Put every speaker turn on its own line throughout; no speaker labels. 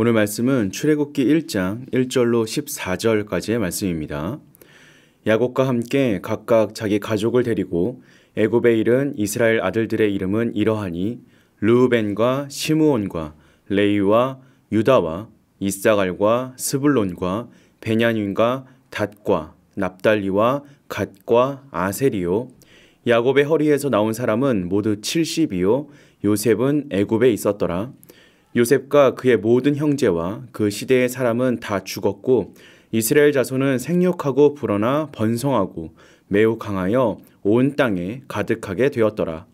오늘 말씀은 출애굽기 1장 1절로 14절까지의 말씀입니다. 야곱과 함께 각각 자기 가족을 데리고 애굽에 이른 이스라엘 아들들의 이름은 이러하니 르우벤과 시므온과 레위와 유다와 이사갈과 스불론과 베냐민과 닷과 납달리와 갓과 아셀이요. 야곱의 허리에서 나온 사람은 모두 70이요. 요셉은 애굽에 있었더라. 요셉과 그의 모든 형제와 그 시대의 사람은 다 죽었고 이스라엘 자손은 생육하고 불어나 번성하고 매우 강하여 온 땅에 가득하게 되었더라.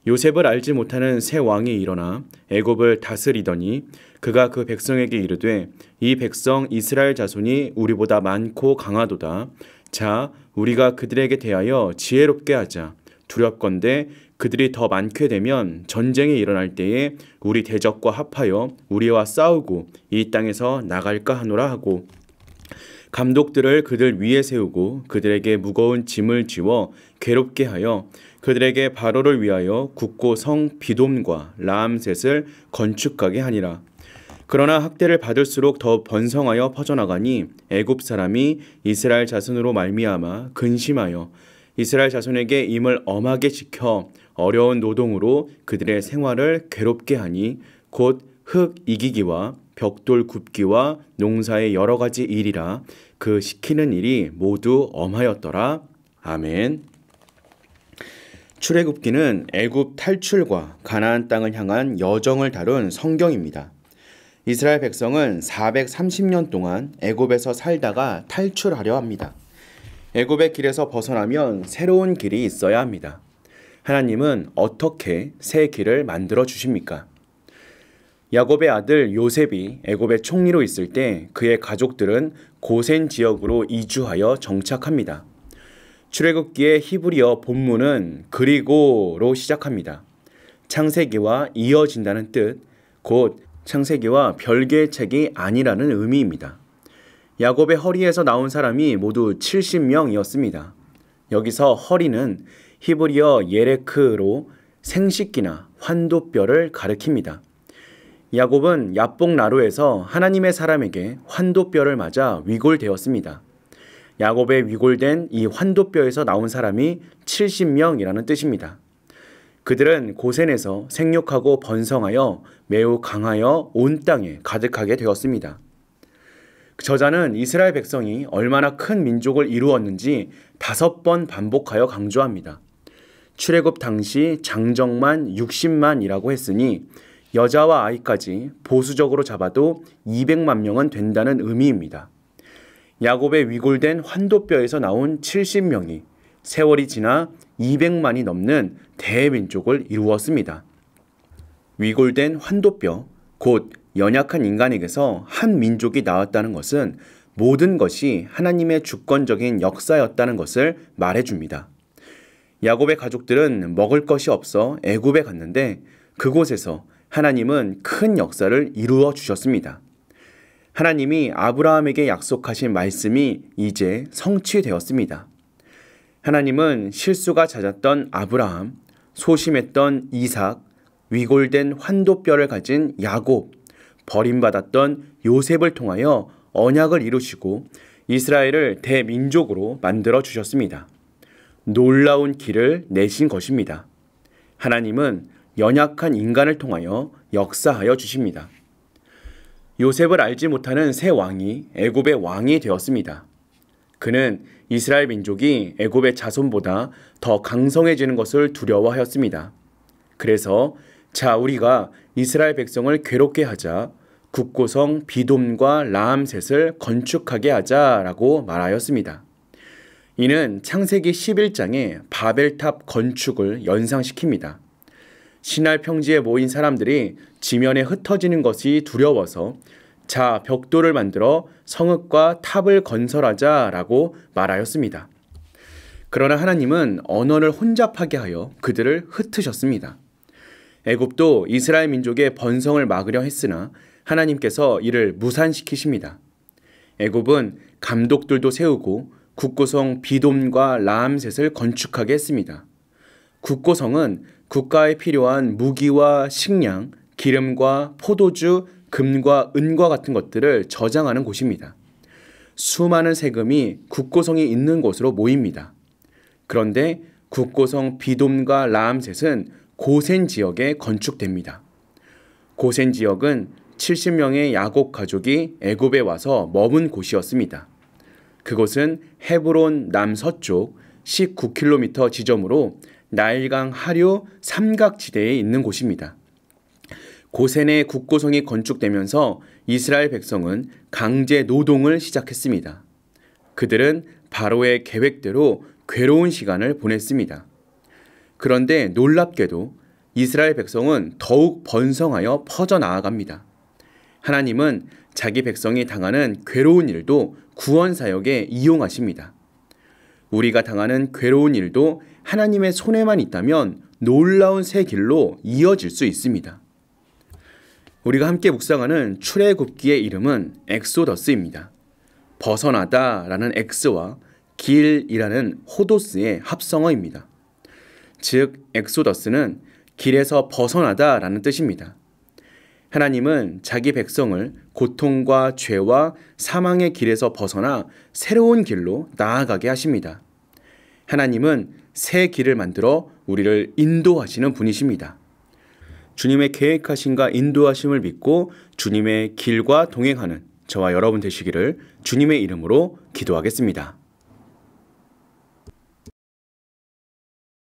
요셉을 알지 못하는 새 왕이 일어나 애굽을 다스리더니 그가 그 백성에게 이르되 이 백성 이스라엘 자손이 우리보다 많고 강하도다. 자, 우리가 그들에게 대하여 지혜롭게 하자. 두렵건대 그들이 더 많게 되면 전쟁이 일어날 때에 우리 대적과 합하여 우리와 싸우고 이 땅에서 나갈까 하노라 하고 감독들을 그들 위에 세우고 그들에게 무거운 짐을 지워 괴롭게 하여 그들에게 바로를 위하여 굳고 성 비돔과 라암셋을 건축하게 하니라. 그러나 학대를 받을수록 더 번성하여 퍼져나가니 애굽 사람이 이스라엘 자손으로 말미암아 근심하여 이스라엘 자손에게 임을 엄하게 지켜 어려운 노동으로 그들의 생활을 괴롭게 하니 곧 흙 이기기와 벽돌 굽기와 농사의 여러 가지 일이라 그 시키는 일이 모두 엄하였더라. 아멘. 출애굽기는 애굽 탈출과 가나안 땅을 향한 여정을 다룬 성경입니다. 이스라엘 백성은 430년 동안 애굽에서 살다가 탈출하려 합니다. 애굽의 길에서 벗어나면 새로운 길이 있어야 합니다. 하나님은 어떻게 새 길을 만들어 주십니까? 야곱의 아들 요셉이 애굽의 총리로 있을 때 그의 가족들은 고센 지역으로 이주하여 정착합니다. 출애굽기의 히브리어 본문은 그리고로 시작합니다. 창세기와 이어진다는 뜻, 곧 창세기와 별개의 책이 아니라는 의미입니다. 야곱의 허리에서 나온 사람이 모두 70명이었습니다. 여기서 허리는 히브리어 예레크로 생식기나 환도뼈를 가리킵니다. 야곱은 야복 나루에서 하나님의 사람에게 환도뼈를 맞아 위골되었습니다. 야곱의 위골된 이 환도뼈에서 나온 사람이 70명이라는 뜻입니다. 그들은 고센에서 생육하고 번성하여 매우 강하여 온 땅에 가득하게 되었습니다. 저자는 이스라엘 백성이 얼마나 큰 민족을 이루었는지 5번 반복하여 강조합니다. 출애굽 당시 장정만 60만이라고 했으니 여자와 아이까지 보수적으로 잡아도 200만 명은 된다는 의미입니다. 야곱의 위골된 환도뼈에서 나온 70명이 세월이 지나 200만이 넘는 대민족을 이루었습니다. 위골된 환도뼈, 곧 연약한 인간에게서 한 민족이 나왔다는 것은 모든 것이 하나님의 주권적인 역사였다는 것을 말해줍니다. 야곱의 가족들은 먹을 것이 없어 애굽에 갔는데 그곳에서 하나님은 큰 역사를 이루어 주셨습니다. 하나님이 아브라함에게 약속하신 말씀이 이제 성취되었습니다. 하나님은 실수가 잦았던 아브라함, 소심했던 이삭, 위골된 환도뼈를 가진 야곱, 버림받았던 요셉을 통하여 언약을 이루시고 이스라엘을 대민족으로 만들어 주셨습니다. 놀라운 길을 내신 것입니다. 하나님은 연약한 인간을 통하여 역사하여 주십니다. 요셉을 알지 못하는 새 왕이 애굽의 왕이 되었습니다. 그는 이스라엘 민족이 애굽의 자손보다 더 강성해지는 것을 두려워하였습니다. 그래서 자, 우리가 이스라엘 백성을 괴롭게 하자, 굳고 성 비돔과 라암셋을 건축하게 하자라고 말하였습니다. 이는 창세기 11장의 바벨탑 건축을 연상시킵니다. 시날 평지에 모인 사람들이 지면에 흩어지는 것이 두려워서 자, 벽돌을 만들어 성읍과 탑을 건설하자라고 말하였습니다. 그러나 하나님은 언어를 혼잡하게 하여 그들을 흩으셨습니다. 애굽도 이스라엘 민족의 번성을 막으려 했으나 하나님께서 이를 무산시키십니다. 애굽은 감독들도 세우고 국고성 비돔과 라암셋을 건축하게 했습니다. 국고성은 국가에 필요한 무기와 식량, 기름과 포도주, 금과 은과 같은 것들을 저장하는 곳입니다. 수많은 세금이 국고성이 있는 곳으로 모입니다. 그런데 국고성 비돔과 라암셋은 고센 지역에 건축됩니다. 고센 지역은 70명의 야곱 가족이 애굽에 와서 머문 곳이었습니다. 그곳은 헤브론 남서쪽 19km 지점으로 나일강 하류 삼각지대에 있는 곳입니다. 고센의 국고성이 건축되면서 이스라엘 백성은 강제 노동을 시작했습니다. 그들은 바로의 계획대로 괴로운 시간을 보냈습니다. 그런데 놀랍게도 이스라엘 백성은 더욱 번성하여 퍼져나아갑니다. 하나님은 자기 백성이 당하는 괴로운 일도 구원 사역에 이용하십니다. 우리가 당하는 괴로운 일도 하나님의 손에만 있다면 놀라운 새 길로 이어질 수 있습니다. 우리가 함께 묵상하는 출애굽기의 이름은 엑소더스입니다. 벗어나다라는 엑스와 길이라는 호도스의 합성어입니다. 즉 엑소더스는 길에서 벗어나다라는 뜻입니다. 하나님은 자기 백성을 고통과 죄와 사망의 길에서 벗어나 새로운 길로 나아가게 하십니다. 하나님은 새 길을 만들어 우리를 인도하시는 분이십니다. 주님의 계획하심과 인도하심을 믿고 주님의 길과 동행하는 저와 여러분 되시기를 주님의 이름으로 기도하겠습니다.